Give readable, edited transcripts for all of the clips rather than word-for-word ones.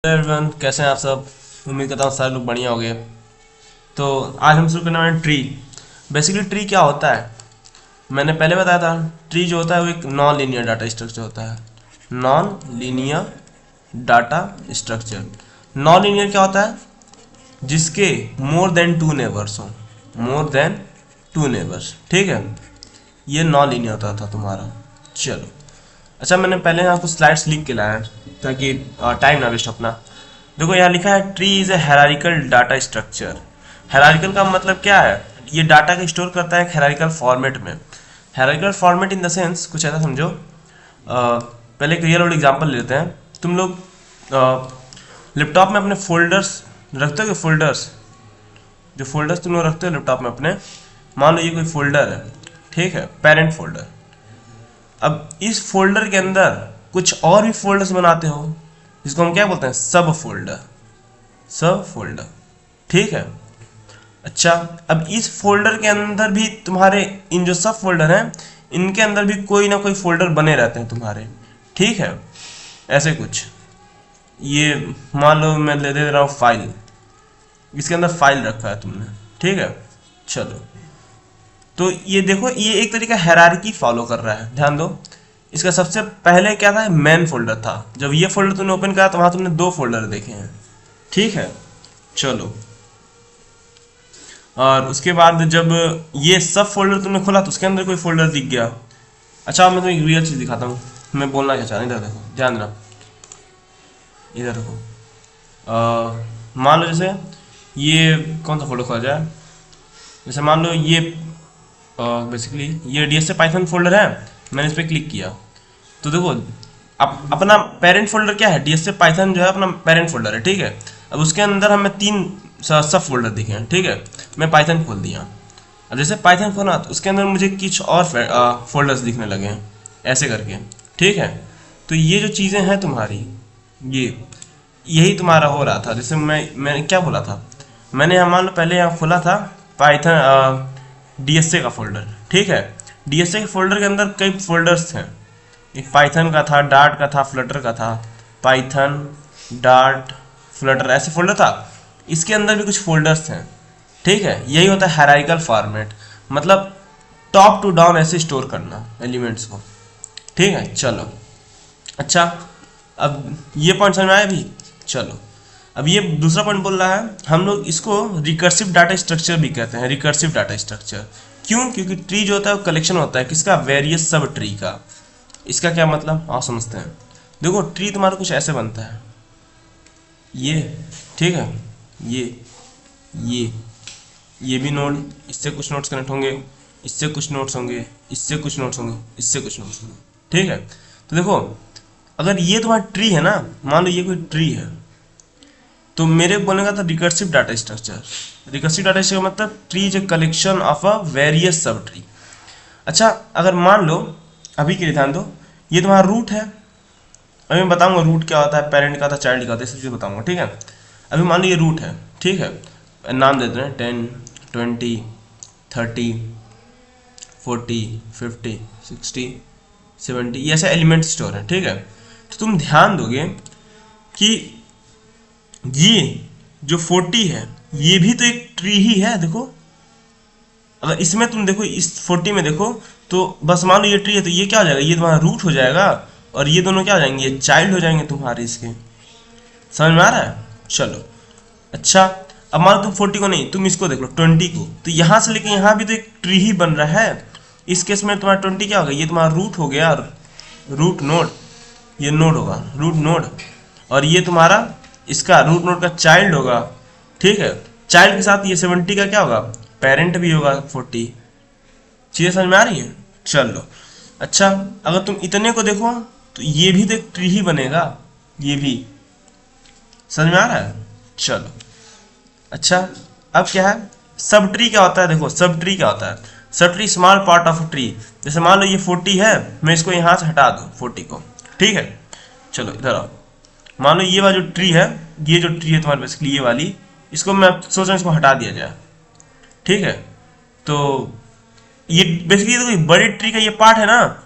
Everyone, कैसे हैं आप सब। उम्मीद करता हूँ सारे लोग बढ़िया हो गए। तो आज हम शुरू करने वाले ट्री। बेसिकली ट्री क्या होता है, मैंने पहले बताया था। ट्री जो होता है वो एक नॉन लीनियर डाटा स्ट्रक्चर होता है। Non linear data structure. Non linear क्या होता है, जिसके मोर देन टू नेबर्स हो। मोर देन टू नेबर्स, ठीक है। ये नॉन लीनियर होता था तुम्हारा। चलो, अच्छा मैंने पहले यहाँ कुछ स्लाइड्स लिख के लाया है ताकि टाइम ना वेस्ट अपना। देखो यहाँ लिखा है tree is A hierarchical data structure. Hierarchical का मतलब क्या है, ये डाटा को स्टोर करता है हायरार्किकल फॉर्मेट में। Hierarchical format in the sense कुछ ऐसा समझो। पहले एक रियल वर्ल्ड एग्जांपल लेते हैं। तुम लोग लैपटॉप में अपने फोल्डर्स रखते हो। फोल्डर्स, जो फोल्डर्स तुम लोग रखते हो लैपटॉप में अपने, मान लो ये कोई फोल्डर है, ठीक है, पेरेंट फोल्डर। अब इस फोल्डर के अंदर कुछ और भी फोल्डर्स बनाते हो, जिसको हम क्या बोलते हैं, सब फोल्डर। सब फोल्डर, ठीक है। अच्छा, अब इस फोल्डर के अंदर भी तुम्हारे इन जो सब फोल्डर हैं, इनके अंदर भी कोई ना कोई फोल्डर बने रहते हैं तुम्हारे, ठीक है। ऐसे कुछ, ये मान लो मैं ले दे रहा हूँ फाइल, इसके अंदर फाइल रखा है तुमने, ठीक है। चलो, तो ये देखो, ये एक तरीका हायरार्की फॉलो कर रहा है। ध्यान दो, इसका सबसे पहले क्या था, मेन फोल्डर था। जब ये फोल्डर तुमने ओपन करा तो वहां तुमने दो फोल्डर देखे हैं, ठीक है। चलो, और उसके बाद जब ये सब फोल्डर तुमने खोला तो उसके अंदर कोई फोल्डर दिख गया। अच्छा, मैं तुम्हें एक रियल चीज दिखाता हूँ। मैं बोलना क्या चाह रहा हूँ, इधर देखो, ध्यान देना, इधर देखो। मान लो जैसे ये कौन सा फोल्डर खोला जाए, जैसे मान लो ये बेसिकली ये डीएसए पाइथन फोल्डर है। मैंने इस पर क्लिक किया तो देखो, अपना पेरेंट फोल्डर क्या है, डीएसए पाइथन जो है अपना पेरेंट फोल्डर है, ठीक है। अब उसके अंदर हमें तीन सब फोल्डर दिखे हैं, ठीक है। मैं पाइथन खोल दिया। अब जैसे पाइथन खोला तो उसके अंदर मुझे कुछ और फोल्डर्स दिखने लगे हैं, ऐसे करके, ठीक है। तो ये जो चीज़ें हैं तुम्हारी, ये यही तुम्हारा हो रहा था। जैसे मैंने क्या बोला था, मैंने यहाँ मान लो पहले यहाँ खोला था पाइथन डीएसए का फोल्डर, ठीक है। डीएसए के फोल्डर के अंदर कई फोल्डर्स हैं। एक पाइथन का था, डार्ट का था, फ्लटर का था। पाइथन, डार्ट, फ्लटर, ऐसे फोल्डर था। इसके अंदर भी कुछ फोल्डर्स हैं, ठीक है। यही होता है हायरार्किकल फॉर्मेट, मतलब टॉप टू डाउन ऐसे स्टोर करना एलिमेंट्स को, ठीक है। चलो, अच्छा, अब ये पॉइंट समझ में आया भी। चलो, अब ये दूसरा पॉइंट बोल रहा है, हम लोग इसको रिकर्सिव डाटा स्ट्रक्चर भी कहते हैं। रिकर्सिव डाटा स्ट्रक्चर क्यों, क्योंकि ट्री जो होता है वो कलेक्शन होता है किसका, वेरियस सब ट्री का। इसका क्या मतलब आप समझते हैं। देखो, ट्री तुम्हारा कुछ ऐसे बनता है, ये, ठीक है, ये भी नोड, इससे कुछ नोड्स कनेक्ट होंगे, इससे कुछ नोड्स होंगे, इससे कुछ नोड्स होंगे, इससे कुछ नोड्स होंगे, ठीक है। तो देखो, अगर ये तुम्हारा ट्री है ना, मान लो ये कोई ट्री है, तो मेरे बोलने का था recursive data structure. Recursive data structure मतलब tree is a collection of a various sub tree. अच्छा, अगर मान लो, अभी के लिए ध्यान दो, ये तुम्हारा रूट है। अभी मैं बताऊंगा रूट क्या होता है, पेरेंट का होता है, चाइल्ड का होता है, सब चीज़ बताऊंगा, ठीक है। अभी मान लो ये रूट है, ठीक है। नाम देते हैं 10, 20, 30, 40, 50, 60, 70, ये ऐसे एलिमेंट स्टोर है, ठीक है। तो तुम ध्यान दोगे कि ये जो 40 है, ये भी तो एक ट्री ही है। देखो, अगर इसमें तुम देखो, इस 40 में देखो, तो बस मान लो ये ट्री है, तो ये क्या हो जाएगा, ये तुम्हारा रूट हो जाएगा, और ये दोनों क्या हो जाएंगे, ये चाइल्ड हो जाएंगे तुम्हारे इसके। समझ में आ रहा है। चलो, अच्छा, अब मान लो तुम 40 को नहीं, तुम इसको देख लो, 20 को, तो यहाँ से लेके यहाँ भी तो एक ट्री ही बन रहा है। इस केस में तुम्हारा 20 क्या होगा, ये तुम्हारा रूट हो गया, रूट नोड, ये नोड होगा, रूट नोड। और ये तुम्हारा इसका रूट नोड का चाइल्ड होगा, ठीक है। चाइल्ड के साथ ये 70 का क्या होगा, पेरेंट भी होगा 40। चीजें समझ में आ रही है। चलो, अच्छा, अगर तुम इतने को देखो तो ये भी तो एक ट्री ही बनेगा, ये भी। समझ में आ रहा है। चलो, अच्छा, अब क्या है, सब ट्री क्या होता है। देखो, सब ट्री क्या होता है, sub tree small part of tree. जैसे मान लो ये 40 है, मैं इसको यहाँ से हटा दूँ 40 को, ठीक है। चलो, इधर आओ, मान लो ये वाला जो ट्री है, ये जो ट्री है तुम्हारे बेसिकली ये वाली, इसको मैं सोच रहा हूँ इसको हटा दिया जाए, ठीक है। तो ये बेसिकली तो कोई बड़े ट्री का ये पार्ट है ना,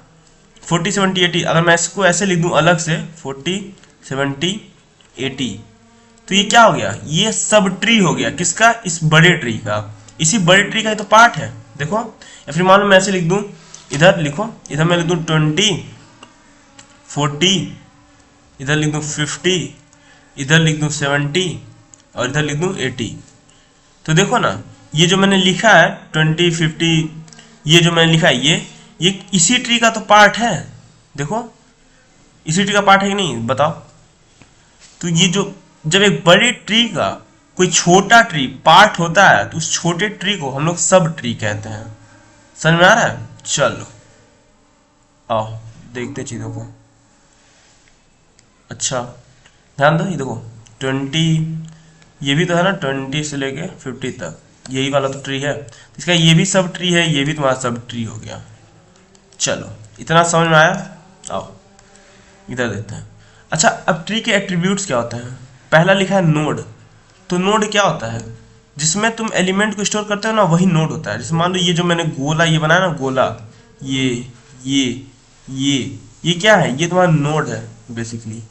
40, 70, 80। अगर मैं इसको ऐसे लिख दूँ अलग से, 40, 70, 80, तो ये क्या हो गया, ये सब ट्री हो गया किसका, इस बड़े ट्री का। इसी बड़े ट्री का ये तो पार्ट है देखो। या फिर मान लो मैं ऐसे लिख दूं, इधर लिखो, इधर मैं लिख दूं 20, 40, इधर लिख दूं 50, इधर लिख दूं 70 और इधर लिख दूं 80। तो देखो ना, ये जो मैंने लिखा है 20, 50, ये जो मैंने लिखा है ये इसी ट्री का तो पार्ट है। देखो इसी ट्री का पार्ट है कि नहीं बताओ। तो ये जो जब एक बड़े ट्री का कोई छोटा ट्री पार्ट होता है तो उस छोटे ट्री को हम लोग सब ट्री कहते हैं। समझ में आ रहा है? चलो आओ देखते चीजों को। अच्छा ध्यान दो, ये देखो 20, ये भी तो है ना 20 से लेके 50 तक, यही वाला तो ट्री है। इसका ये भी सब ट्री है, ये भी तुम्हारा सब ट्री हो गया। चलो इतना समझ में आया? आओ इधर देखते हैं। अच्छा अब ट्री के एट्रीब्यूट्स क्या होते हैं। पहला लिखा है नोड। तो नोड क्या होता है, जिसमें तुम एलिमेंट को स्टोर करते हो ना वही नोड होता है। जैसे मान लो ये जो मैंने गोला ये बनाया ना गोला, ये ये क्या है, ये तुम्हारा नोड है बेसिकली।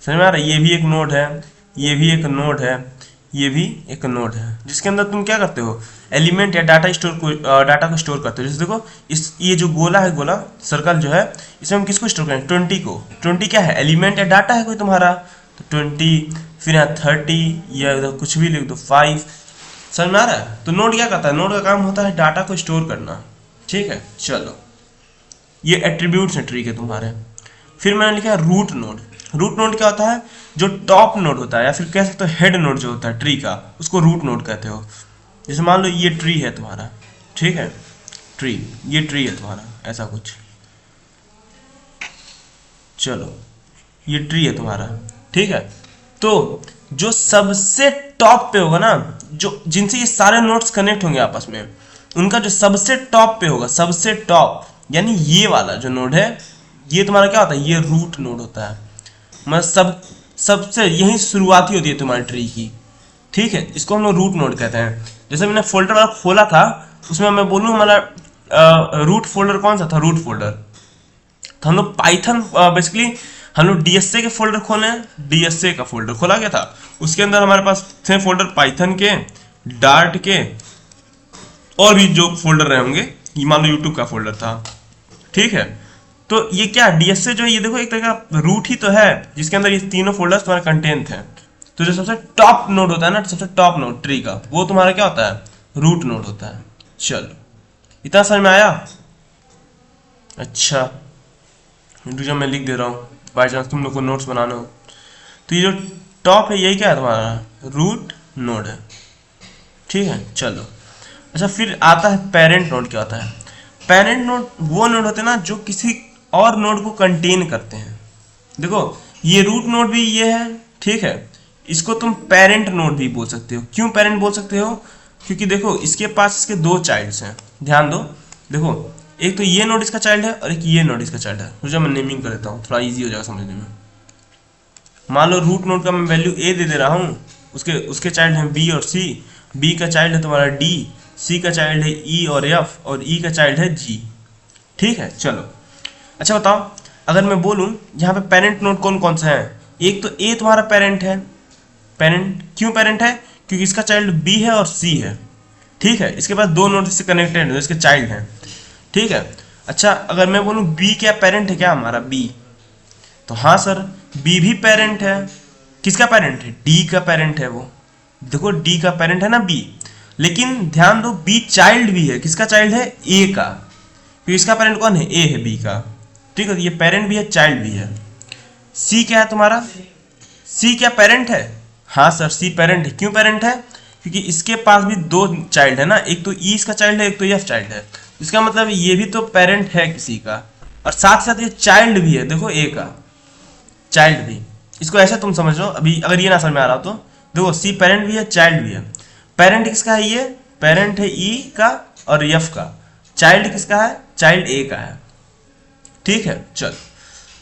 समझ में आ रहा है? ये भी एक नोड है, ये भी एक नोड है, ये भी एक नोड है, जिसके अंदर तुम क्या करते हो, एलिमेंट या डाटा डाटा को स्टोर करते हो। जैसे देखो इस ये जो गोला है, गोला सर्कल जो है, इसमें हम किसको स्टोर करें, 20 को। 20 क्या है, एलिमेंट या डाटा है कोई तुम्हारा, तो 20, फिर यहाँ 30 या इधर कुछ भी लिख दो 5। समझ में आ रहा है? तो नोड क्या करता है, नोड का काम होता है डाटा को स्टोर करना। ठीक है चलो, ये एट्रीब्यूट्स हैं ट्री के तुम्हारे। फिर मैंने लिखा है रूट नोड। रूट नोड क्या होता है, जो टॉप नोड होता है या फिर कह सकते हो हेड नोड जो होता है ट्री का, उसको रूट नोड कहते हो। जैसे मान लो ये ट्री है तुम्हारा, ठीक है, ट्री, ये ट्री है तुम्हारा, ऐसा कुछ। चलो ये ट्री है तुम्हारा, ठीक है। तो जो सबसे टॉप पे होगा ना, जो जिनसे ये सारे नोड्स कनेक्ट होंगे आपस में, उनका जो सबसे टॉप पे होगा, सबसे टॉप यानी ये वाला जो नोड है, ये तुम्हारा क्या होता है, ये रूट नोड होता है। मतलब सबसे यही शुरुआती होती है तुम्हारी ट्री की। ठीक है, इसको हम लोग रूट नोड कहते हैं। जैसे मैंने फोल्डर वाला खोला था, उसमें मैं बोलूँ हमारा रूट फोल्डर कौन सा था, रूट फोल्डर। तो हम लोग पाइथन बेसिकली हम लोग डीएसए के फोल्डर खोले हैं, डीएसए का फोल्डर खोला गया था, उसके अंदर हमारे पास थे फोल्डर पाइथन के, डार्ट के, और भी जो फोल्डर रहे होंगे, ये मान लो यूट्यूब का फोल्डर था। ठीक है, तो ये क्या डीएसए जो है, ये देखो एक तरह का रूट ही तो है जिसके अंदर ये तीनों फोल्डर्स तुम्हारे कंटेंट हैं। तो जो सबसे टॉप नोड होता है ना, सबसे टॉप नोड ट्री का, वो तुम्हारा क्या होता है, रूट नोड होता है। चलो इतना समझ में आया? अच्छा जो मैं लिख दे रहा हूँ, बाई चांस तुम लोग को नोट्स बनाना हो। तो ये जो टॉप है यही क्या है तुम्हारा, रूट नोड है। ठीक है चलो। अच्छा फिर आता है पेरेंट नोड। क्या होता है पेरेंट नोड? वो नोड होते हैं ना जो किसी और नोड को कंटेन करते हैं। देखो ये रूट नोड भी ये है, ठीक है, इसको तुम पेरेंट नोड भी बोल सकते हो। क्यों पेरेंट बोल सकते हो? क्योंकि देखो इसके पास इसके दो चाइल्ड्स हैं। ध्यान दो, देखो एक तो ये नोड इसका चाइल्ड है और एक ये नोड इसका चाइल्ड है। तो मैं नेमिंग कर देता हूँ, थोड़ा इजी हो जाएगा समझने में। मान लो रूट नोड का मैं वैल्यू ए दे रहा हूँ, उसके चाइल्ड हैं बी और सी, बी का चाइल्ड है तुम्हारा डी, सी का चाइल्ड है ई और एफ, और ई का चाइल्ड है जी। ठीक है चलो। अच्छा बताओ, अगर मैं बोलूँ यहाँ पे पेरेंट नोड कौन कौन सा है, एक तो ए तुम्हारा पेरेंट है। पेरेंट क्यों पेरेंट है? क्योंकि इसका चाइल्ड बी है और सी है। ठीक है, इसके पास दो नोड इससे कनेक्टेड है, इसके चाइल्ड हैं। ठीक है। अच्छा अगर मैं बोलूँ बी क्या पेरेंट है क्या हमारा, बी, तो हाँ सर बी भी पेरेंट है। किसका पेरेंट है? डी का पेरेंट है वो। देखो डी का पेरेंट है ना बी, लेकिन ध्यान दो बी चाइल्ड भी है। किसका चाइल्ड है? ए का, क्योंकि इसका पेरेंट कौन है? ए है बी का। ठीक है, ये पेरेंट भी है चाइल्ड भी है। सी क्या है तुम्हारा? सी क्या पेरेंट है? हाँ सर सी पेरेंट है। क्यों पेरेंट है? क्योंकि इसके पास भी दो चाइल्ड है ना, एक तो ई इसका चाइल्ड है, एक तो एफ चाइल्ड है। इसका मतलब ये भी तो पेरेंट है किसी का, और साथ साथ ये चाइल्ड भी है। देखो ए का चाइल्ड भी, इसको ऐसा तुम समझ लो। अभी अगर ये ना समझ में आ रहा हो तो देखो सी पेरेंट भी है चाइल्ड भी है। पेरेंट किसका है? ये पेरेंट है ई का और एफ का। चाइल्ड किसका है? चाइल्ड ए का है। ठीक है चल।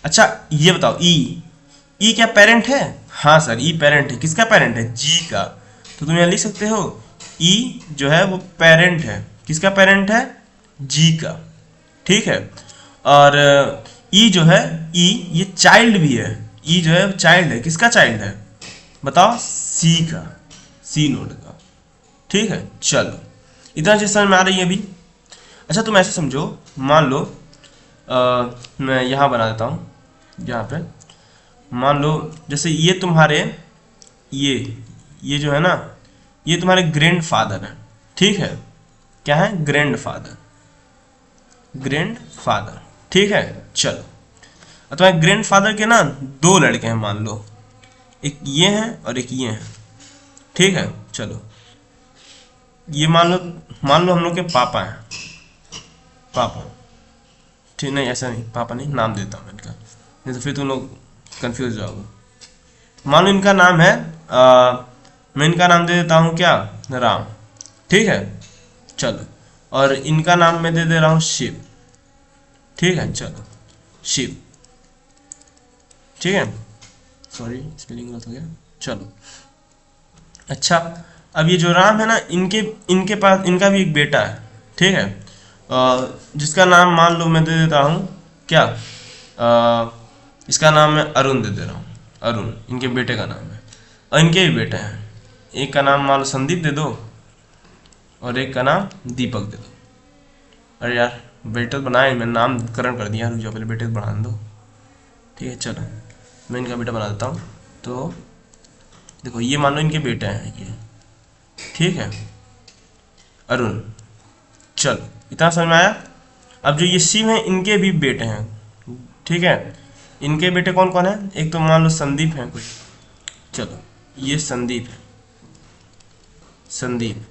अच्छा ये बताओ ई क्या पेरेंट है? हाँ सर ई पेरेंट है। किसका पेरेंट है? जी का। तो तुम यहाँ लिख सकते हो ई जो है वो पेरेंट है। किसका पेरेंट है? जी का। ठीक है, और ई जो है ई ये चाइल्ड भी है। ई जो है चाइल्ड है। किसका चाइल्ड है? बताओ सी का, सी नोड का। ठीक है, चलो इतना चीज समझ में आ रही है अभी। अच्छा तुम ऐसे समझो, मान लो मैं यहाँ बना देता हूँ, यहाँ पे मान लो जैसे ये तुम्हारे ये जो है ना, ये तुम्हारे ग्रैंड फादर है। ठीक है, क्या है? Grand father, grand father. ठीक है, चलो तुम्हारे ग्रैंड फादर के ना दो लड़के हैं मान लो, एक ये हैं और एक ये हैं। ठीक है, चलो ये मान लो हम लोग के पापा हैं, पापा। ठीक, नहीं ऐसा नहीं, पापा नहीं, नाम देता हूँ इनका, नहीं तो फिर तुम लोग कंफ्यूज हो जाओगे। मान लो इनका नाम है मैं इनका नाम दे देता हूँ क्या? राम। ठीक है, चलो, और इनका नाम मैं दे दे रहा हूँ शिव। ठीक है, चलो शिव। ठीक है, सॉरी स्पेलिंग गलत हो गया। चलो अच्छा, अब ये जो राम है ना, इनके पास इनका भी एक बेटा है। ठीक है, जिसका नाम मान लो मैं दे देता हूँ क्या? इसका नाम मैं अरुण दे दे रहा हूँ, अरुण इनके बेटे का नाम है। और इनके भी बेटे हैं, एक का नाम मान लो संदीप दे दो और एक का नाम दीपक दे दो। अरे यार बेटे बनाए, मैंने नामकरण कर दिया, रुक जाओ पहले बेटे बना दो। ठीक है, चलो मैं इनका बेटा बना देता हूँ। तो देखो ये मान लो इनके बेटे हैं ये। ठीक है, अरुण। चलो इतना समझ में आया। अब जो ये शिव हैं इनके भी बेटे हैं। ठीक है, इनके बेटे कौन कौन है? एक तो मान लो संदीप है कोई, चलो ये संदीप है, संदीप।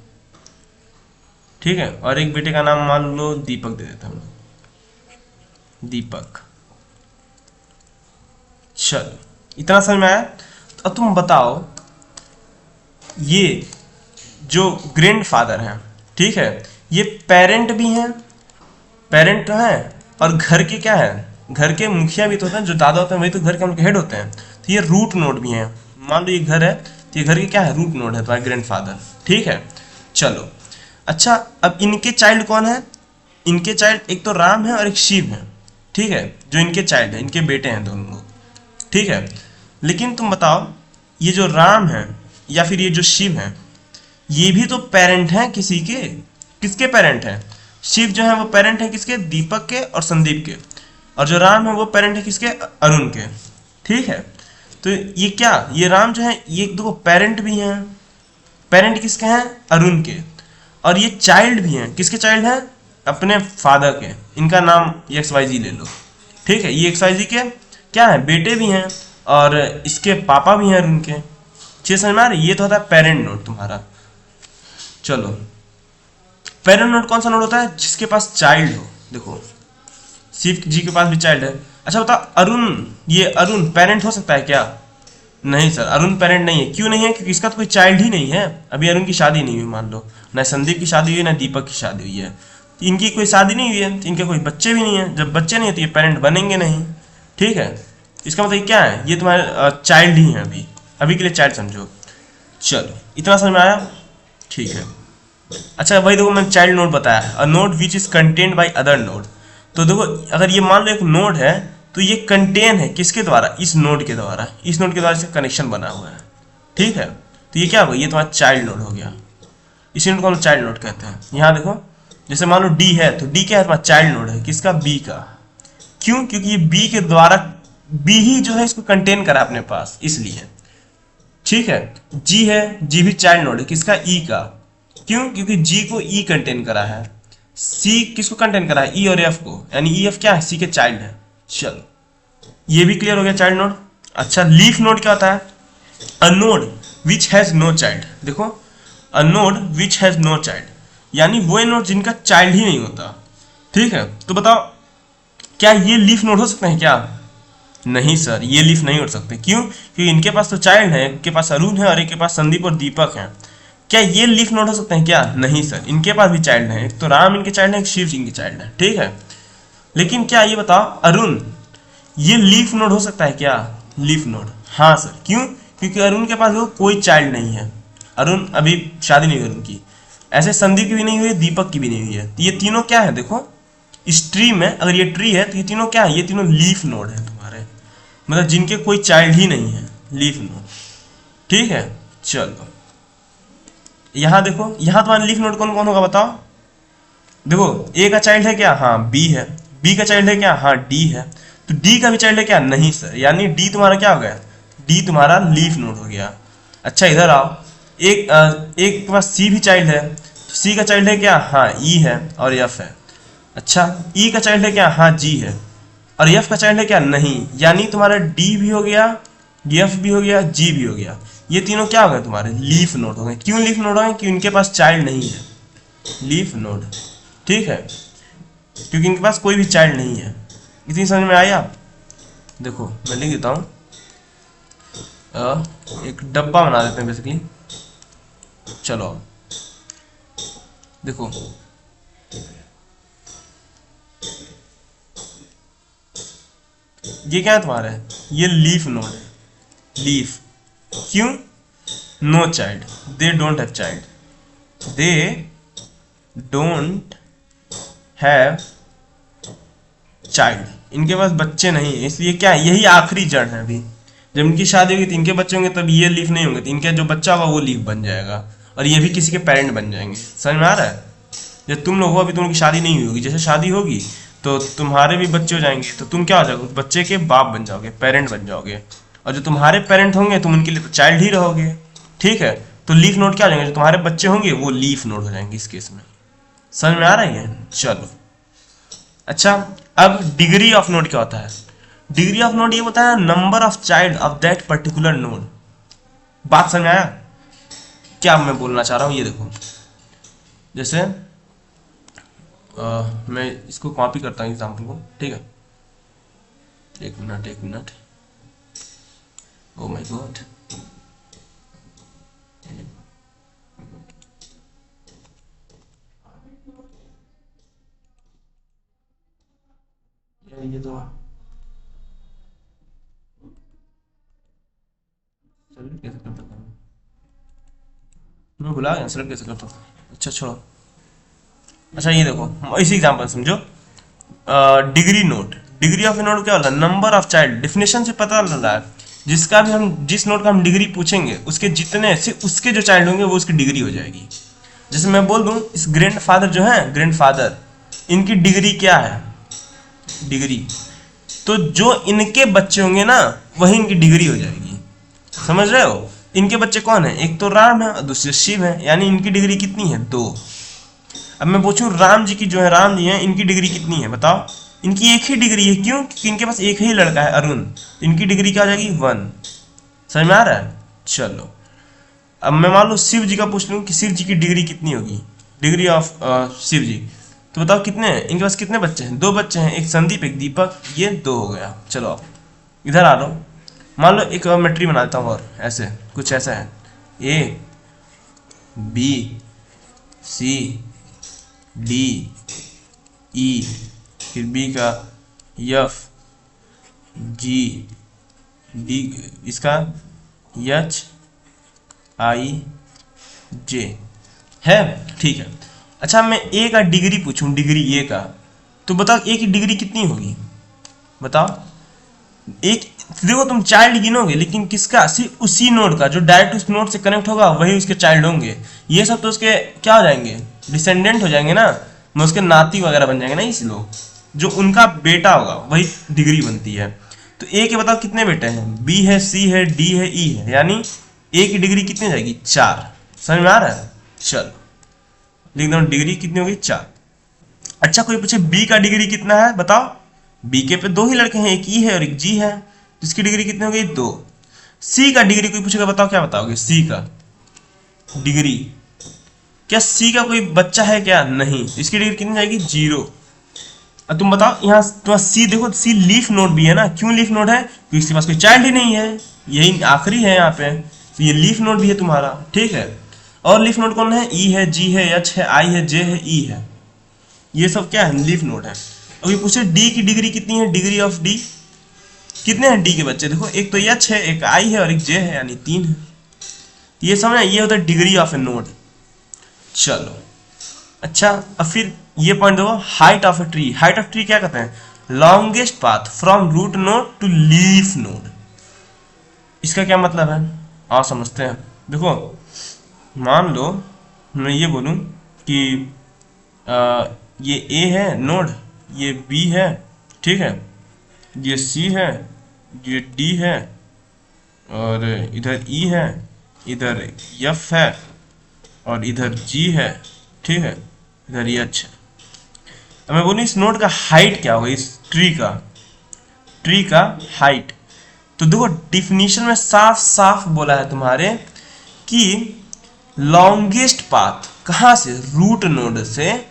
ठीक है, और एक बेटे का नाम मान लो दीपक दे देता हूँ, दीपक। चलो इतना समझ में आया। तो अब तुम बताओ, ये जो ग्रैंड फादर हैं, ठीक है, ये पेरेंट भी हैं, पेरेंट तो हैं, और घर के क्या है? घर के मुखिया भी तो होते हैं, जो दादा होते हैं वही तो घर के हम लोग हेड होते हैं। तो ये रूट नोड भी हैं। मान लो ये घर है, तो ये घर के क्या है? रूट नोड है तुम्हारे ग्रैंड फादर। ठीक है, चलो अच्छा, अब इनके चाइल्ड कौन है? इनके चाइल्ड एक तो राम है और एक शिव है। ठीक है, जो इनके चाइल्ड है, इनके बेटे हैं दोनों लोग। ठीक है, लेकिन तुम बताओ, ये जो राम है या फिर ये जो शिव है, ये भी तो पेरेंट हैं किसी के। किसके पेरेंट हैं? शिव जो है वो पेरेंट है किसके? दीपक के और संदीप के। और जो राम है वो पेरेंट है किसके? अरुण के। ठीक है, तो ये क्या, ये राम जो है ये एक दो पेरेंट भी हैं। पेरेंट किसके हैं? अरुण के। और ये चाइल्ड भी हैं, किसके चाइल्ड हैं? अपने फादर के। इनका नाम XYZ ले लो। ठीक है, ये XYZ के क्या है? बेटे भी हैं, और इसके पापा भी हैं अरुण के। चीज समझ में आ रही? ये तो होता है पेरेंट नोड तुम्हारा। चलो, पेरेंट नोड कौन सा नोड होता है? जिसके पास चाइल्ड हो। देखो शिव जी के पास भी चाइल्ड है। अच्छा बता, अरुण, ये अरुण पेरेंट हो सकता है क्या? नहीं सर, अरुण पेरेंट नहीं है। क्यों नहीं है? क्योंकि इसका तो कोई चाइल्ड ही नहीं है। अभी अरुण की शादी नहीं हुई मान लो, ना संदीप की शादी हुई ना दीपक की शादी हुई है, तो इनकी कोई शादी नहीं हुई है, तो इनके कोई बच्चे भी नहीं है। जब बच्चे नहीं है तो ये पेरेंट बनेंगे नहीं। ठीक है, इसका मतलब क्या है? ये तुम्हारे चाइल्ड ही है, अभी के लिए चाइल्ड समझो। चलो इतना समझ में आया? ठीक है, अच्छा वही देखो मैंने चाइल्ड नोड बताया, अ node which is contained by other node. तो देखो अगर ये मान लो एक नोड है, तो ये कंटेन है किसके द्वारा? इस नोड के द्वारा। इस नोड के द्वारा इसका कनेक्शन बना हुआ है। ठीक है, तो ये क्या होगा? ये तुम्हारा चाइल्ड नोड हो गया। इसी नोड को हम चाइल्ड नोड कहते हैं। यहाँ देखो, जैसे मान लो डी है, तो डी क्या है? तुम्हारा चाइल्ड नोड है किसका? बी का। क्यों? क्योंकि ये बी के द्वारा, बी ही जो है इसको कंटेन करा अपने पास, इसलिए। ठीक है, जी है, जी भी चाइल्ड नोड है किसका? ई का। क्यों? क्योंकि जी को ई कंटेन करा है। सी किसको कंटेन करा है? ई और एफ को, यानी ई एफ क्या है? सी के चाइल्ड है। चलो ये भी क्लियर हो गया चाइल्ड नोड। अच्छा, लीफ नोड क्या होता है? A node which has no child. देखो, a node which has no child, यानी वो नोड जिनका चाइल्ड ही नहीं होता। ठीक है, तो बताओ क्या ये लीफ नोड हो सकते हैं क्या? नहीं सर, ये लीफ नहीं हो सकते। क्यों? क्योंकि इनके पास तो चाइल्ड है, इनके पास अरुण है और एक के पास संदीप और दीपक है। क्या ये लीफ नोड हो सकते हैं क्या? नहीं सर, इनके पास भी चाइल्ड है, एक तो राम इनके चाइल्ड है, एक शिव इनके चाइल्ड है। ठीक है, लेकिन क्या ये बताओ, अरुण ये लीफ नोड हो सकता है क्या? लीफ नोड, हाँ सर। क्यों? क्योंकि अरुण के पास वो कोई चाइल्ड नहीं है, अरुण अभी शादी नहीं हुई उनकी। ऐसे संदीप की भी नहीं हुई, दीपक की भी नहीं हुई है। तो ये तीनों क्या है? देखो इस ट्री में, अगर ये ट्री है तो ये तीनों क्या है? ये तीनों लीफ नोड है तुम्हारे, मतलब जिनके कोई चाइल्ड ही नहीं है, लीफ नोड। ठीक है। चलो यहाँ देखो, यहाँ तुम्हारा लीफ नोड कौन कौन होगा बताओ। देखो ए का चाइल्ड है क्या, हाँ बी है। बी का चाइल्ड है क्या, हाँ डी है। तो डी का भी चाइल्ड है क्या, नहीं सर, यानी डी तुम्हारा क्या हो गया, डी तुम्हारा लीफ नोड हो गया। अच्छा इधर आओ, एक के पास सी भी चाइल्ड है, तो सी का चाइल्ड है क्या, हाँ ई है और एफ है। अच्छा ई का चाइल्ड है क्या, हाँ जी है। और एफ का चाइल्ड है क्या, नहीं, यानी तुम्हारा डी भी हो गया, एफ भी हो गया, जी भी हो गया। ये तीनों क्या हो गए तुम्हारे, लीफ नोड हो गए। क्यों लीफ नोड हो गए, क्योंकि इनके पास चाइल्ड नहीं है, लीफ नोड। ठीक है, क्योंकि इनके पास कोई भी चाइल्ड नहीं है। इतनी समझ में आया। देखो मैं लिख देता हूँ, एक डब्बा बना देते हैं बेसिकली। चलो देखो ये क्या है तुम्हारा, ये लीफ नोड है, लीफ। क्यों, no child, they don't have child, they don't have child, इनके पास बच्चे नहीं है, इसलिए क्या है, यही आखिरी जड़ है। अभी जब इनकी शादी होगी तो इनके बच्चे होंगे, तब ये लीफ नहीं होंगे, तो इनका जो बच्चा होगा वो लीफ बन जाएगा, और ये भी किसी के पेरेंट बन जाएंगे। समझ में आ रहा है। जब तुम लोग हो, अभी तुम की शादी नहीं हुई होगी, जैसे शादी होगी तो तुम्हारे भी बच्चे हो जाएंगे, तो तुम क्या हो जाओगे, बच्चे के बाप बन जाओगे, पेरेंट बन जाओगे। और जो तुम्हारे पेरेंट होंगे तुम उनके लिए तो चाइल्ड ही रहोगे। ठीक है, तो लीफ नोड क्या हो जाएंगे, जो तुम्हारे बच्चे होंगे वो लीफ नोड हो जाएंगे इस केस में। समझ में आ रही है। चलो अच्छा, अब डिग्री ऑफ नोड क्या होता है। डिग्री ऑफ नोड ये होता है number of child of that particular node. बात समझ आया क्या मैं बोलना चाह रहा हूं। ये देखो जैसे मैं इसको कॉपी करता हूँ एग्जाम्पल को, ठीक है। एक मिनट, ओ माय गॉड, ये तो सेलेक्ट कैसे करता था मैं भुला गया, सेलेक्ट कैसे करता था। अच्छा छोड़ो। अच्छा ये देखो इसी एग्जांपल समझो, degree node, degree of A node क्या होता है, नंबर ऑफ चाइल्ड। डेफिनेशन से पता लग रहा है, जिसका भी हम जिस नोड का हम डिग्री पूछेंगे उसके जितने से उसके जो चाइल्ड होंगे वो उसकी डिग्री हो जाएगी। जैसे मैं बोल दूं इस ग्रैंडफादर जो है, ग्रैंडफादर, इनकी डिग्री क्या है, डिग्री, तो जो इनके बच्चे होंगे ना वही इनकी डिग्री हो जाएगी। समझ रहे हो। इनके बच्चे कौन है, एक तो राम है और दूसरे शिव है, यानी इनकी डिग्री कितनी है, 2। अब मैं पूछूं राम जी की जो है, राम जी हैं, इनकी डिग्री कितनी है बताओ। इनकी एक ही डिग्री है, क्यों, क्योंकि इनके पास एक ही लड़का है अरुण, तो इनकी डिग्री क्या हो जाएगी, 1। समझ में आ रहा है। चलो अब मैं मान लो शिव जी का पूछ लूं कि शिव जी की डिग्री कितनी होगी, डिग्री ऑफ शिव जी, तो बताओ कितने हैं, इनके पास कितने बच्चे हैं, 2 बच्चे हैं, एक संदीप एक दीपक, ये 2 हो गया। चलो अब इधर आ लो, मान लो एक मैं ट्री बना देता हूँ, और ऐसे कुछ ऐसा है, A B C D E, फिर बी का एफ जी डी, इसका एच आई जे है, ठीक है। अच्छा मैं ए का डिग्री पूछूं, डिग्री ए का, तो बताओ ए की डिग्री कितनी होगी बताओ। एक देखो तुम चाइल्ड गिनोगे, लेकिन किसका, सिर्फ उसी नोड का, जो डायरेक्ट उस नोड से कनेक्ट होगा वही उसके चाइल्ड होंगे। ये सब तो उसके क्या हो जाएंगे, डिसेंडेंट हो जाएंगे ना, मैं उसके नाती वगैरह बन जाएंगे ना, इस लोग जो उनका बेटा होगा वही डिग्री बनती है। तो ए के बताओ कितने बेटे हैं, बी है, सी है, डी है, ई है, यानी ए की डिग्री कितनी जाएगी, 4। समझ में आ रहा है। चलो लिख दो, डिग्री कितनी होगी, 4। अच्छा कोई पूछे बी का डिग्री कितना है बताओ, बी के पे 2 ही लड़के हैं, एक ई है और एक जी है, जिसकी डिग्री कितनी हो गई, 2। सी का डिग्री कोई पूछेगा बताओ, क्या बताओगे, सी का डिग्री, क्या सी का कोई बच्चा है क्या, नहीं, इसकी डिग्री कितनी जाएगी, 0। अब तुम बताओ यहाँ तुम्हारा सी, देखो सी लीफ नोड भी है ना, क्यों लीफ नोड है, क्योंकि इसके पास कोई चाइल्ड ही नहीं है, यही आखिरी है यहाँ पे, तो ये लीफ नोड भी है तुम्हारा। ठीक है, और लीफ नोड कौन है, ई है, जी है, एच है, आई है, जे है, ई है, ये सब क्या है, लीफ नोड है। अभी पूछे डी की डिग्री कितनी है, डिग्री ऑफ डी, कितने हैं डी के बच्चे, देखो एक तो एच है, एक आई है और एक जे है, यानी 3 है। ये समझना, ये होता है डिग्री ऑफ ए नोड। चलो अच्छा अब फिर ये पॉइंट देखो, height of a tree. Height of tree क्या कहते हैं, longest path from root node to leaf node. इसका क्या मतलब है, आओ समझते हैं। देखो मान लो मैं ये बोलूं कि ये ए है नोड, ये बी है, ठीक है, ये सी है, ये डी है, और इधर ई है, इधर एफ है, और इधर जी है, ठीक है, इधर ये अच्छा। अब मैं बोलूँ इस नोड का हाइट क्या होगा, इस ट्री का हाइट। तो देखो डिफिनीशन में साफ साफ बोला है तुम्हारे कि लॉन्गेस्ट पाथ कहाँ से, रूट नोड से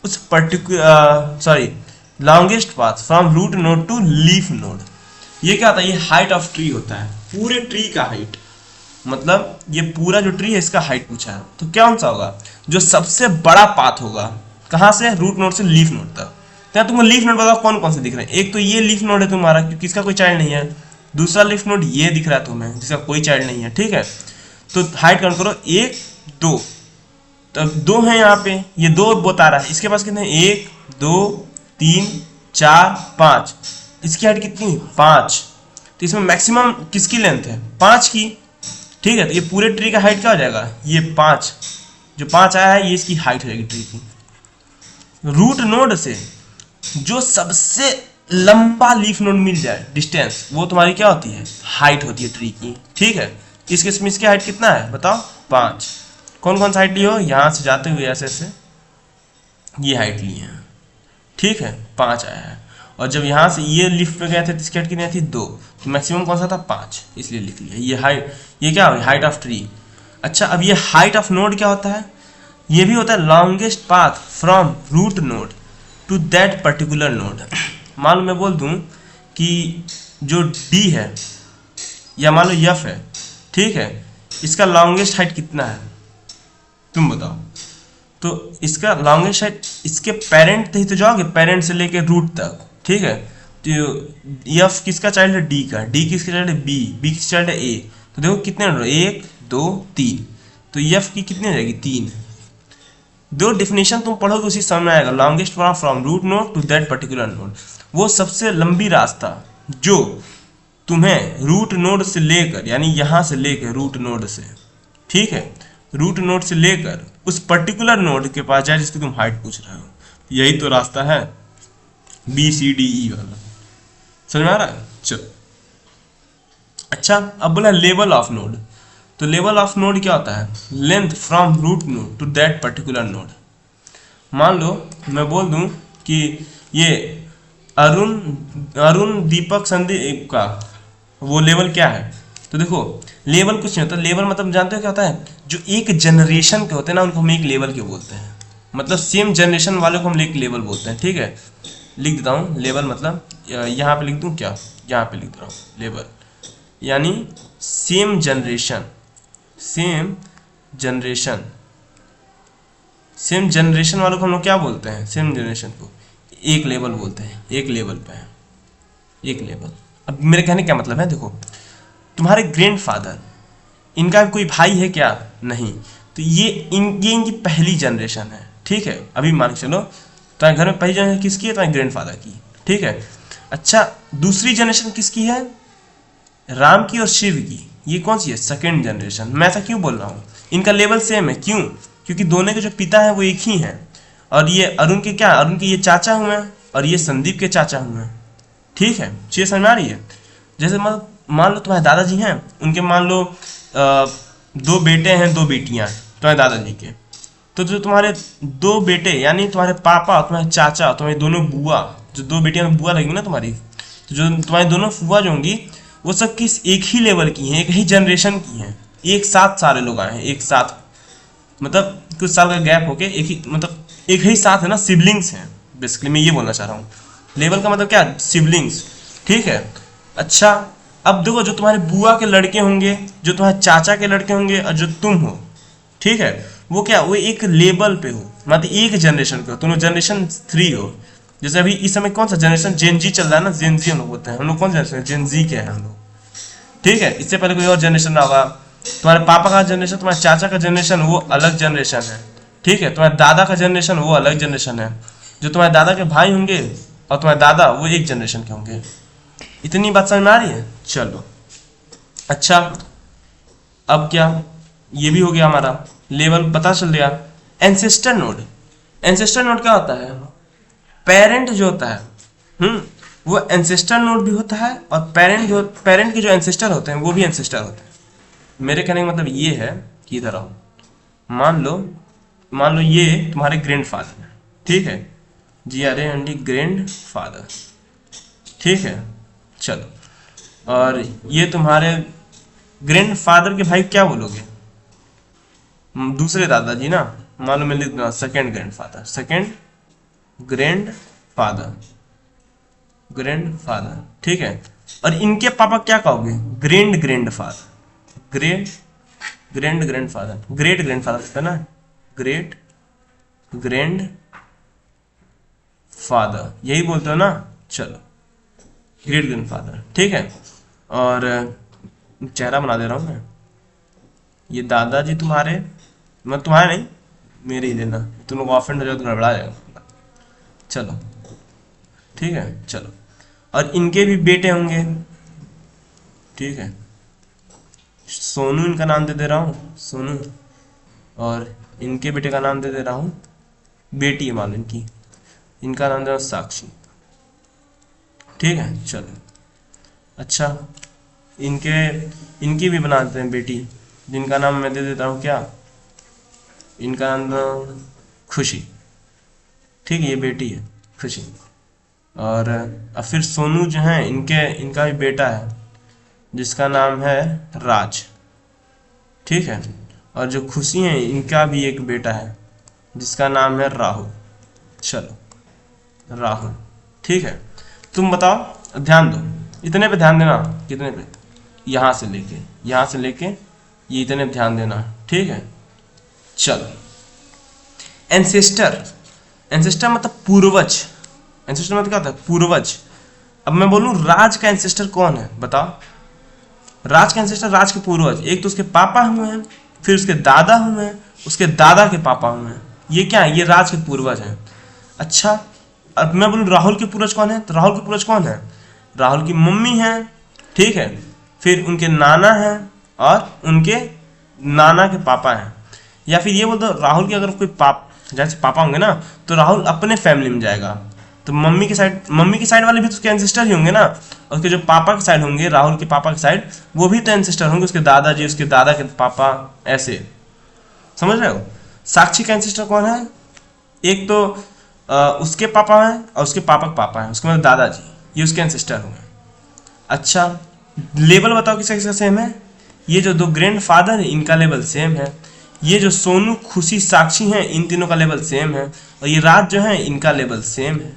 उस particular longest path from root node to leaf node. ये क्या होता है, ये हाइट ऑफ ट्री होता है, पूरे ट्री का हाइट, मतलब ये पूरा जो ट्री है इसका हाइट पूछा है। तो कौन सा होगा, जो सबसे बड़ा पाथ होगा, कहाँ से, रूट नोड से लीफ नोड तक। तो तुमको लीफ नोड बताओ कौन कौन से दिख रहे हैं। एक तो ये लीफ नोड है तुम्हारा, क्योंकि इसका कोई चाइल्ड नहीं है। दूसरा लीफ नोड ये दिख रहा है तुम्हें, जिसका कोई चाइल्ड नहीं है, ठीक है। तो हाइट काउंट करो, 1 2, तो 2 है यहाँ पे, ये 2 बता रहा है। इसके पास कितने, 1 2 3 4 5, इसकी हाइट कितनी, 5। तो इसमें मैक्सिमम किसकी लेंथ है, 5 की, ठीक है। तो ये पूरे ट्री का हाइट क्या हो जाएगा, ये 5, जो 5 आया है ये इसकी हाइट हो जाएगी ट्री की। रूट नोड से जो सबसे लंबा लीफ नोड मिल जाए डिस्टेंस, वो तुम्हारी क्या होती है, हाइट होती है ट्री की, ठीक है। इस केस में इसकी हाइट कितना है बताओ, 5। कौन कौन सा हाइट ली हो, यहाँ से जाते हुए ऐसे ऐसे ये हाइट ली है, ठीक है, 5 आया है। और जब यहाँ से ये लिफ्ट पे गए थे तो इसकी हाइट कितनी थी, 2। तो मैक्सिमम कौन सा था, 5, इसलिए लिख लिया। ये हाइट, ये क्या हो, हाइट ऑफ ट्री। अच्छा अब ये हाइट ऑफ नोड क्या होता है, ये भी होता है longest path from root node to that particular node. मान लो मैं बोल दूं कि जो डी है या मान लो एफ है, ठीक है, इसका लॉन्गेस्ट हाइट कितना है तुम बताओ। तो इसका लॉन्गेस्ट हाइट, इसके पेरेंट ही तो जाओगे, पेरेंट से लेके रूट तक, ठीक है। तो एफ किसका चाइल्ड है, डी का, डी किसका चाइल्ड है, बी, बी किसका चाइल्ड है, ए। तो देखो कितने, 1 2 3, तो एफ की कितनी हो जाएगी, 3। दो डिफिनेशन तुम पढ़ोगे उसी समझ में आएगा। Longest from root node to that particular node, वो सबसे लंबी रास्ता जो तुम्हें रूट नोड से लेकर, यानी यहां से लेकर रूट नोड से, ठीक है, रूट नोड से लेकर उस पर्टिकुलर नोड के पास जाए जिसकी तुम हाइट पूछ रहे हो। यही तो रास्ता है BCDE वाला, समझ में आ रहा है। चलो अच्छा अब बोला लेवल ऑफ नोड। तो लेवल ऑफ नोड क्या होता है, length from root node to that particular node. मान लो मैं बोल दूं कि ये अरुण दीपक संदीप का वो लेवल क्या है। तो देखो लेवल कुछ नहीं होता, लेवल मतलब जानते हो क्या होता है, जो एक जनरेशन के होते हैं ना उनको हम एक लेवल के बोलते हैं, मतलब सेम जनरेशन वाले को हम एक लेवल बोलते हैं, ठीक है। लिख देता हूँ लेवल, मतलब यहाँ पे लिख दूँ क्या, यहाँ पे लिख दे रहा हूँ लेवल, यानी सेम जनरेशन, सेम जनरेशन वालों को हम लोग क्या बोलते हैं, सेम जनरेशन को एक लेवल बोलते हैं, एक लेवल पे है, एक लेवल। अब मेरे कहने क्या मतलब है, देखो तुम्हारे ग्रैंडफादर, इनका कोई भाई है क्या, नहीं, तो ये इनकी पहली जनरेशन है, ठीक है। अभी मान के चलो तुम्हारे घर में पहली जनरेशन किसकी है, तुम्हारे ग्रैंडफादर की, ठीक है। अच्छा दूसरी जनरेशन किसकी है, राम की और शिव की, ये कौन सी है, सेकेंड जनरेशन। मैं ऐसा क्यों बोल रहा हूँ, इनका लेवल सेम है, क्यों, क्योंकि दोनों के जो पिता है वो एक ही हैं। और ये अरुण के क्या, अरुण के ये चाचा हुए हैं और ये संदीप के चाचा हुए हैं, ठीक है। चीज़ समझ में आ रही है। जैसे मान लो तुम्हारे दादाजी हैं, उनके मान लो 2 बेटे हैं 2 बेटियां तुम्हारे दादाजी के। तो जो तुम्हारे 2 बेटे यानी तुम्हारे पापा, तुम्हारे चाचा, तुम्हारी दोनों बुआ, जो 2 बेटियां बुआ लगेंगी ना तुम्हारी, तो जो तुम्हारी दोनों फुआ जो होंगी वो सब किस एक ही लेवल की हैं, एक ही जनरेशन की हैं, एक साथ सारे लोग आए हैं, एक साथ, मतलब कुछ साल का गैप होके एक ही, मतलब एक ही साथ है ना, सिबलिंग्स हैं बेसिकली, मैं ये बोलना चाह रहा हूँ। लेवल का मतलब क्या, सिबलिंग्स, ठीक है। अच्छा अब देखो जो तुम्हारे बुआ के लड़के होंगे, जो तुम्हारे चाचा के लड़के होंगे और जो तुम हो, ठीक है, वो क्या, वो एक लेवल पे हो, मतलब एक जनरेशन पे हो, तुम जनरेशन 3 हो। जैसे अभी इस समय कौन सा जनरेशन, जेन जी चल रहा है ना, जेन जी हम लोग बोलते हैं, हम लोग कौन सा जनरेशन, जेन जी के हैं हम लोग, ठीक है। इससे पहले कोई और जनरेशन ना होगा, तुम्हारे पापा का जनरेशन, तुम्हारे चाचा का जनरेशन वो अलग जनरेशन है, ठीक है। तुम्हारे दादा का जनरेशन वो अलग जनरेशन है, जो तुम्हारे दादा के भाई होंगे और तुम्हारे दादा वो एक जनरेशन के होंगे। इतनी बात समझ में आ रही है। चलो अच्छा अब क्या, ये भी हो गया हमारा, लेवल पता चल गया। एंसेस्टर नोड, एंसेस्टर नोड क्या होता है, पेरेंट जो होता है, वो एंसेस्टर नोड भी होता है, और पेरेंट के जो एंसेस्टर होते हैं वो भी एंसेस्टर होते हैं। मेरे कहने का मतलब ये है कि इधर आओ, मान लो ये तुम्हारे ग्रैंडफादर है, ठीक है, GRAND ग्रैंडफादर, ठीक है, चलो, और ये तुम्हारे ग्रैंडफादर के भाई क्या बोलोगे, दूसरे दादाजी ना, मान लो मैं लिख दूंगा सेकेंड ग्रैंडफादर, सेकेंड ग्रैंडफादर, ठीक है। और इनके पापा क्या कहोगे, ग्रैंडफादर, ग्रैंडफादर, ग्रेट ग्रैंडफादर है ना, ग्रेट ग्रैंड फादर, यही बोलते हो ना, चलो, ग्रेट ग्रैंडफादर, ठीक है। और चेहरा बना दे रहा हूं मैं, ये दादाजी तुम्हारे, मैं तुम्हारे नहीं, मेरे ही देना, तुम लोग ऑफेंड हो जाओ तो गड़बड़ा जाएगा, चलो, ठीक है, चलो। और इनके भी बेटे होंगे, ठीक है, सोनू इनका नाम दे रहा हूँ, सोनू, और इनके बेटे का नाम दे रहा हूँ, बेटी है मान लो इनकी, इनका नाम दे रहा हूँ साक्षी, ठीक है, चलो। अच्छा, इनकी भी बनाते हैं बेटी, जिनका नाम मैं दे देता हूँ क्या, इनका नाम खुशी, ठीक है, ये बेटी है खुशी। और अब फिर सोनू जो है इनका भी बेटा है जिसका नाम है राज, ठीक है। और जो खुशी है इनका भी एक बेटा है जिसका नाम है राहुल, चलो, राहुल, ठीक है। तुम बताओ, ध्यान दो, इतने पे ध्यान देना, कितने पे, यहाँ से लेके ये इतने पे ध्यान देना, ठीक है, चलो। एंसेस्टर, एंसेस्टर मतलब पूर्वज, एंसेस्टर मतलब क्या होता है, पूर्वज। अब मैं बोलूं राज का एंसेस्टर कौन है, बताओ, राज का एंसेस्टर, राज के पूर्वज, एक तो उसके पापा हुए हैं, फिर उसके दादा हुए हैं, उसके दादा के पापा हुए हैं, ये क्या है, ये राज के पूर्वज हैं। अच्छा, अब मैं बोलूं राहुल के पूर्वज कौन है, तो राहुल के पूर्वज कौन है, राहुल की मम्मी है, ठीक है, फिर उनके नाना है, और उनके नाना के पापा हैं। या फिर ये बोल दो राहुल के अगर कोई जैसे पापा होंगे ना, तो राहुल अपने फैमिली में जाएगा, तो मम्मी की साइड वाले भी तो उसके एंसेस्टर ही होंगे ना, और उसके जो पापा के साइड होंगे, राहुल के पापा के साइड, वो भी तो एंसेस्टर होंगे, उसके दादाजी, उसके दादा के पापा, ऐसे, समझ रहे हो। साक्षी का एंसेस्टर कौन है, एक तो उसके पापा हैं और उसके पापा के पापा हैं, उसके बाद दादाजी, ये उसके एंसेस्टर हुए। अच्छा, लेवल बताओ किसका किसका सेम है, ये जो दो ग्रैंडफादर है इनका लेवल सेम है, ये जो सोनू खुशी साक्षी हैं इन तीनों का लेवल सेम है, और ये राज जो है इनका लेवल सेम है,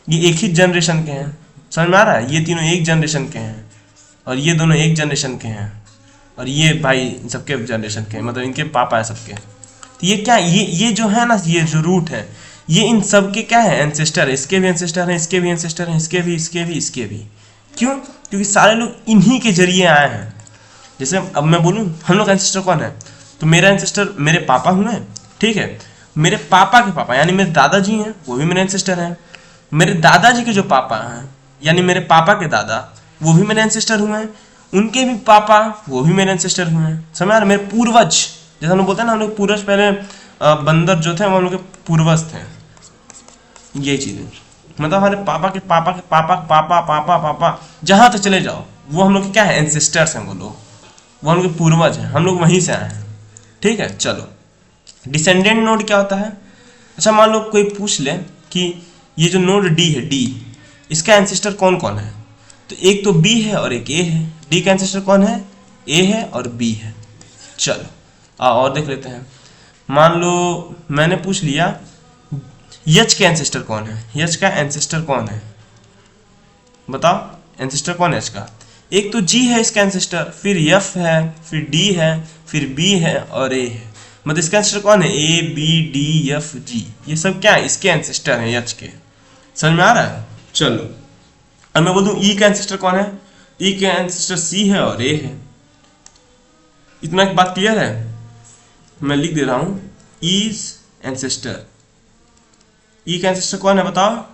ये एक ही जनरेशन के हैं, समझ में आ रहा है, ये तीनों एक जनरेशन के हैं, और ये दोनों एक जनरेशन के हैं, और ये भाई सबके जनरेशन के हैं, मतलब इनके पापा है सबके। तो ये क्या, ये जो है ना, ये जो रूट है, ये इन सब के क्या है, एंसेस्टर है, इसके भी एंसेस्टर हैं, इसके भी एंसेस्टर हैं, इसके भी। क्यों, क्योंकि सारे लोग इन्हीं के जरिए आए हैं। जैसे अब मैं बोलूँ हम लोग एंसेस्टर कौन है, तो मेरा एंसेस्टर मेरे पापा हुए हैं, ठीक है, मेरे पापा के पापा यानी मेरे दादाजी हैं, वो भी मेरे एंसेस्टर हैं, मेरे दादाजी के जो पापा हैं यानी मेरे पापा के दादा, वो भी मेरे एंसेस्टर हुए हैं, उनके भी पापा, वो भी मेरे एंसेस्टर हुए हैं, समझ आ रहा है, मेरे पूर्वज, जैसे हम लोग बोलते हैं ना, हम लोग पूर्वज पहले बंदर जो थे वो हम लोग के पूर्वज थे, यही चीज़ है, मतलब हमारे पापा के पापा के पापा पापा पापा पापा जहाँ तक चले जाओ, वो हम लोग के क्या है, एंसेस्टर्स हैं, वो लोग, वो हम लोग के पूर्वज हैं, हम लोग वहीं से आए हैं, ठीक है, चलो। डिसेंडेंट नोड क्या होता है, अच्छा मान लो कोई पूछ ले कि ये जो नोड डी है, डी, इसका एंसेस्टर कौन कौन है, तो एक तो बी है और एक ए है, डी का एंसेस्टर कौन है, ए है और बी है, चलो और देख लेते हैं। मान लो मैंने पूछ लिया यच का एंसेस्टर कौन है, यच का एंसेस्टर कौन है, बताओ एंसेस्टर कौन है इसका, एक तो जी है इसका एंसेस्टर, फिर एफ है, फिर डी है, फिर बी है और ए है, मतलब इसका एंसेस्टर कौन है, A B D F G, ये सब क्या है, इसके एंसेस्टर हैं, एच के, समझ में आ रहा है। चलो अब मैं बोल दूं ई का एंसेस्टर कौन है, ई का एंसेस्टर सी है और ए है, इतना एक बात क्लियर है, मैं लिख दे रहा हूं ईज एंसेस्टर, ई का एंसेस्टर कौन है बताओ,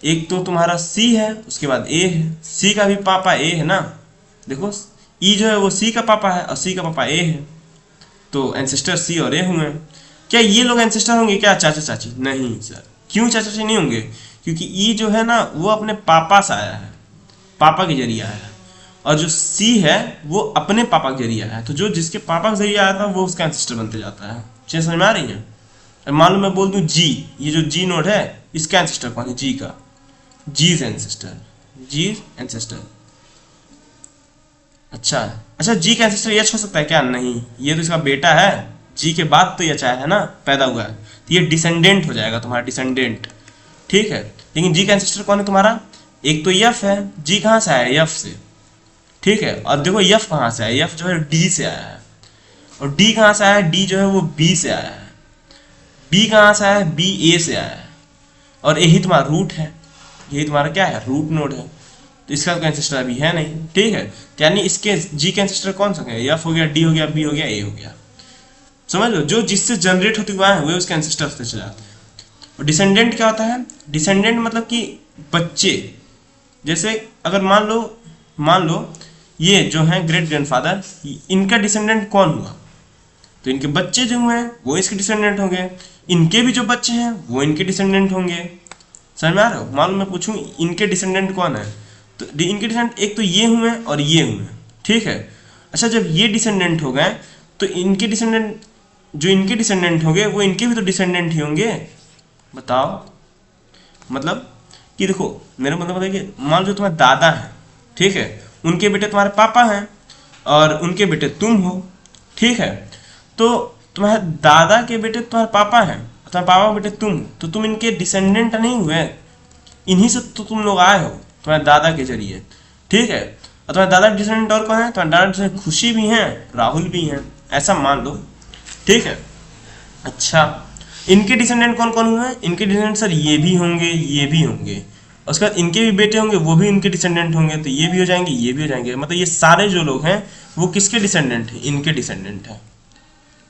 एक तो तुम्हारा सी है, उसके बाद ए है, सी का भी पापा ए है ना, देखो ई जो है वो सी का पापा है और सी का पापा ए है, तो एंसेस्टर सी और ए हुए। क्या ये लोग एंसेस्टर होंगे क्या चाचा चाची? नहीं सर। क्यों चाचा चाची नहीं होंगे? क्योंकि ई जो है ना वो अपने पापा से आया है, पापा के जरिए आया है, और जो सी है वो अपने पापा के जरिए आया है। तो जो जिसके पापा के जरिए आया था वो उसका एंसेस्टर बनते जाता है। चीज़ समझ में आ रही है? मान लो मैं बोल दूं जी, ये जो जी नोड है इसका एंसेस्टर कौन है? जी का, जीज एंसेस्टर, जीज एंसेस्टर। अच्छा जी का एंसेस्टर एच हो सकता है क्या? नहीं, ये तो इसका बेटा है, जी के बाद तो एच आया है ना, पैदा हुआ है, तो ये डिसेंडेंट हो जाएगा तुम्हारा, डिसेंडेंट। ठीक है, लेकिन जी का एंसेस्टर कौन है तुम्हारा? एक तो यफ है, जी कहाँ से आया है? यफ से। ठीक है, और देखो यफ कहाँ से आया? यफ जो है डी से आया है, और डी कहाँ से आया है? डी जो है वो बी से आया है। बी कहाँ से आया है? बी ए से आया है, और यही तुम्हारा रूट है, यही तुम्हारा क्या है? रूट नोड है। तो इसका कोई एंसेस्टर अभी है नहीं। ठीक है, यानी इसके जी के एंसेस्टर कौन सा है? एफ हो गया, डी हो गया, बी हो गया, ए हो गया। समझ लो, जो जिससे जनरेट होते हुआ है वही उसके एंसेस्टर होते चले जाते हैं। और डिसेंडेंट क्या होता है? डिसेंडेंट मतलब कि बच्चे। जैसे अगर मान लो ये जो है ग्रेट ग्रैंडफादर, इनका डिसेंडेंट कौन हुआ? तो इनके बच्चे जो हुए हैं वो इसके डिसेंडेंट होंगे, इनके भी जो बच्चे हैं वो इनके डिसेंडेंट होंगे। समझ में आ रहा हो? मान लो मैं पूछूं इनके डिसेंडेंट कौन है, तो इनके डिसेंडेंट एक तो ये हुए और ये हुए। ठीक है, अच्छा जब ये डिसेंडेंट हो गए तो इनके डिसेंडेंट, जो इनके डिसेंडेंट होंगे वो इनके भी तो डिसेंडेंट ही होंगे। बताओ, मतलब कि देखो मेरा मतलब है कि मान लो तुम्हारे दादा है, ठीक है, उनके बेटे तुम्हारे पापा हैं और उनके बेटे तुम हो। ठीक है, तो तुम्हारे दादा के बेटे तुम्हारे पापा हैं, तुम्हारे पापा के बेटे तुम, तो तुम इनके डिसेंडेंट नहीं हुए, इन्हीं से तो तुम लोग आए हो, तुम्हारे दादा के जरिए। ठीक है, और तुम्हारे दादा के डिसेंडेंट और कौन है? तुम्हारे दादा के डिसेंडेंट खुशी भी हैं, राहुल भी हैं, ऐसा मान लो। ठीक है, अच्छा इनके डिसेंडेंट कौन कौन हुए? इनके डिसेंडेंट सर ये भी होंगे, ये भी होंगे, और उसके बाद इनके भी बेटे होंगे, वो भी इनके डिसेंडेंट होंगे, तो ये भी हो जाएंगे, ये भी हो जाएंगे। मतलब ये सारे जो लोग हैं वो किसके डिसेंडेंट हैं? इनके डिसेंडेंट हैं।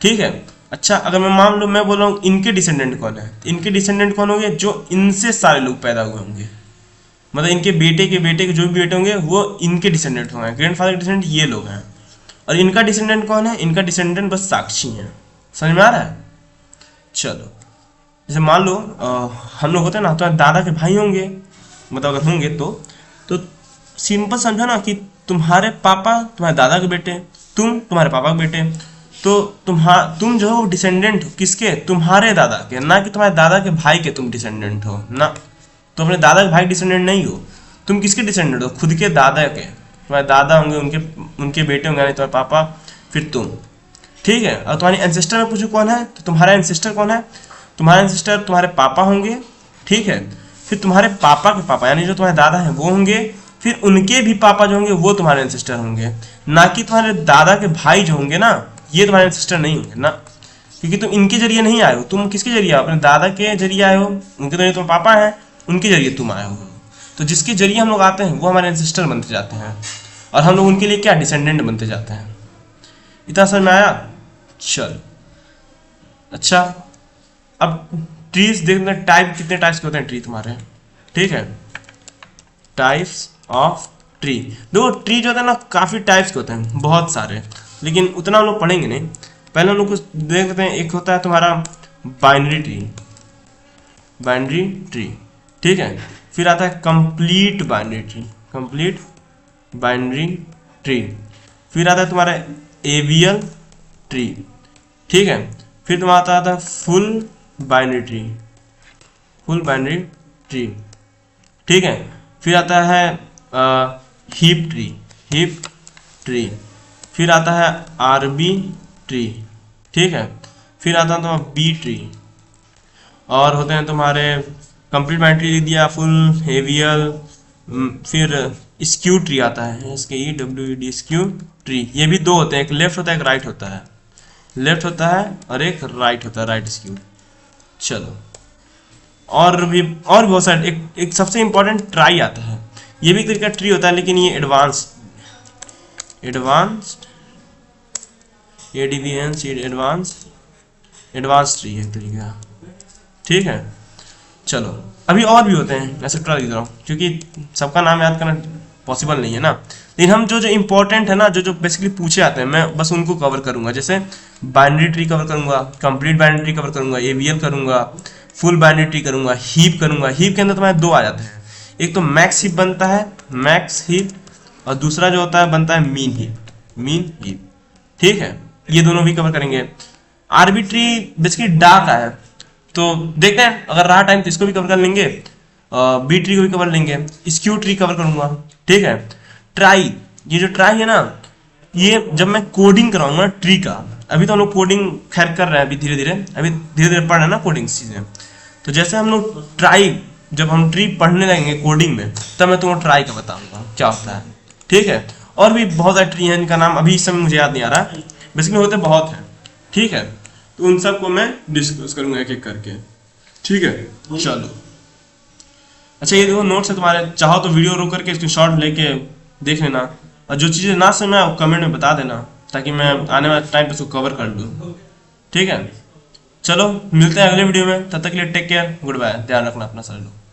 ठीक है, अच्छा अगर मैं मान लो मैं बोल रहा हूँ इनके डिसेंडेंट कौन है, इनके डिसेंडेंट कौन होंगे? जो इनसे सारे लोग पैदा हुए होंगे, मतलब इनके बेटे के जो भी बेटे होंगे वो इनके डिसेंडेंट होंगे। ग्रैंडफादर के डिसेंडेंट ये लोग हैं, और इनका डिसेंडेंट कौन है? इनका डिसेंडेंट बस साक्षी हैं। समझ में आ रहा है? चलो, जैसे मान लो हम लोग होते हैं ना, तो दादा के भाई होंगे, मतलब अगर होंगे तो सिंपल समझो ना कि तुम्हारे पापा तुम्हारे दादा के बेटे, तुम तुम्हारे पापा के बेटे, तो तुम जो हो डिसेंडेंट हो किसके? तुम्हारे दादा के, ना कि तुम्हारे दादा के भाई के तुम डिसेंडेंट हो ना। तो अपने दादा के भाई डिसेंडेंट नहीं हो, तुम किसके डिसेंडेंट हो? खुद के दादा के। तुम्हारे दादा होंगे, उनके बेटे होंगे, यानी तुम्हारे पापा, फिर तुम। ठीक है, और तुम्हारी एंसेस्टर में पूछो कौन है, तो तुम्हारा एंसेस्टर कौन है? तुम्हारे एंसेस्टर तुम्हारे पापा होंगे। ठीक है, फिर तुम्हारे पापा के पापा यानी जो तुम्हारे दादा हैं वो होंगे, फिर उनके भी पापा जो होंगे वो तुम्हारे एंसेस्टर होंगे, ना कि तुम्हारे दादा के भाई जो होंगे ना ये तुम्हारे एंसेस्टर नहीं होंगे ना, क्योंकि तुम इनके जरिए नहीं आए हो। तुम किसके जरिए आए हो? अपने दादा के जरिए आए हो, उनके जरिए तुम्हारे पापा हैं, उनके जरिए तुम आए हो। तो जिसके जरिए हम लोग आते हैं वो हमारे एंसेस्टर बनते जाते हैं, और हम लोग उनके लिए क्या? डिसेंडेंट बनते जाते हैं। इतना समझ में आया? चल, अच्छा अब ट्रीज देखते हैं, टाइप कितने टाइप्स के होते हैं ट्री तुम्हारे। ठीक है, टाइप्स ऑफ ट्री। देखो ट्री जो होता है ना काफ़ी टाइप्स के होते हैं, बहुत सारे, लेकिन उतना हम लोग पढ़ेंगे नहीं। पहले हम लोग कुछ देख लेते हैं। एक होता है तुम्हारा बाइनरी ट्री, बाइनरी ट्री। ठीक है, फिर आता है complete binary tree, complete binary tree. फिर आता है तुम्हारा एवियल ट्री। ठीक है, फिर तुम्हारा आता है full binary tree, full binary tree. ठीक है, फिर आता है हीप ट्री, हीप ट्री। फिर आता है आरबी ट्री। ठीक है, फिर आता है तुम्हारा बी ट्री, और होते हैं तुम्हारे कंप्लीट बाइनरी ट्री दिया, फुल, हेवियल, फिर स्क्यू ट्री आता है, SKEWD स्क्यू ट्री। ये भी दो होते हैं, एक लेफ्ट होता है, एक राइट होता है, लेफ्ट होता है और एक राइट होता है, राइट स्क्यू। चलो, और भी बहुत सारे, एक सबसे इंपॉर्टेंट ट्राई आता है, ये भी एक तरीका ट्री होता है, लेकिन ये एडवांस्ड एडवांस ट्री है एक तरीका। ठीक है, चलो अभी और भी होते हैं, ऐसे ट्राई लिख रहा हूँ क्योंकि सबका नाम याद करना पॉसिबल नहीं है ना। लेकिन हम जो जो इंपॉर्टेंट है ना, जो जो बेसिकली पूछे आते हैं, मैं बस उनको कवर करूंगा। जैसे बाइनरी ट्री कवर करूंगा, कंप्लीट बाइनरी ट्री कवर करूंगा, एवीएल करूंगा, फुल बाइनरी ट्री करूंगा, हीप करूंगा। हीप के अंदर तुम्हारे दो आ जाते हैं, एक तो मैक्स हीप बनता है, मैक्स हीप, और दूसरा जो होता है बनता है मीन हीप, मीन हीप। ठीक है, ये दोनों भी कवर करेंगे। आर्बिट्री बेसिकली डार्क है, तो देखते हैं अगर रहा टाइम तो इसको भी कवर कर लेंगे, बी ट्री को भी कवर लेंगे, स्क्यू ट्री कवर करूंगा। ठीक है, ट्राई, ये जो ट्राई है ना, ये जब मैं कोडिंग कराऊंगा ट्री का, अभी तो हम लोग कोडिंग खैर कर रहे हैं, अभी धीरे धीरे पढ़ रहे हैं ना कोडिंग चीजें। तो जैसे हम लोग ट्राई, जब हम ट्री पढ़ने लगेंगे कोडिंग में, तब मैं तुमको ट्राई का बताऊंगा क्या होता है। ठीक है, और भी बहुत सारे ट्री हैं जिनका नाम अभी इस समय मुझे याद नहीं आ रहा, बेसिकली होते बहुत हैं। ठीक है, तो उन सबको मैं डिस्कस करूंगा एक एक करके। ठीक है, चलो। अच्छा, ये देखो नोट्स है तुम्हारे, चाहो तो वीडियो रोक करके इसको शॉर्ट लेके देख लेना, और जो चीज़ें ना समझ में आए कमेंट में बता देना, ताकि मैं आने वाले टाइम पे उसको कवर कर लूँ। ठीक है, चलो मिलते हैं अगले वीडियो में, तब तक के लिए टेक केयर, गुड बाय, ध्यान रखना अपना सारे लोग।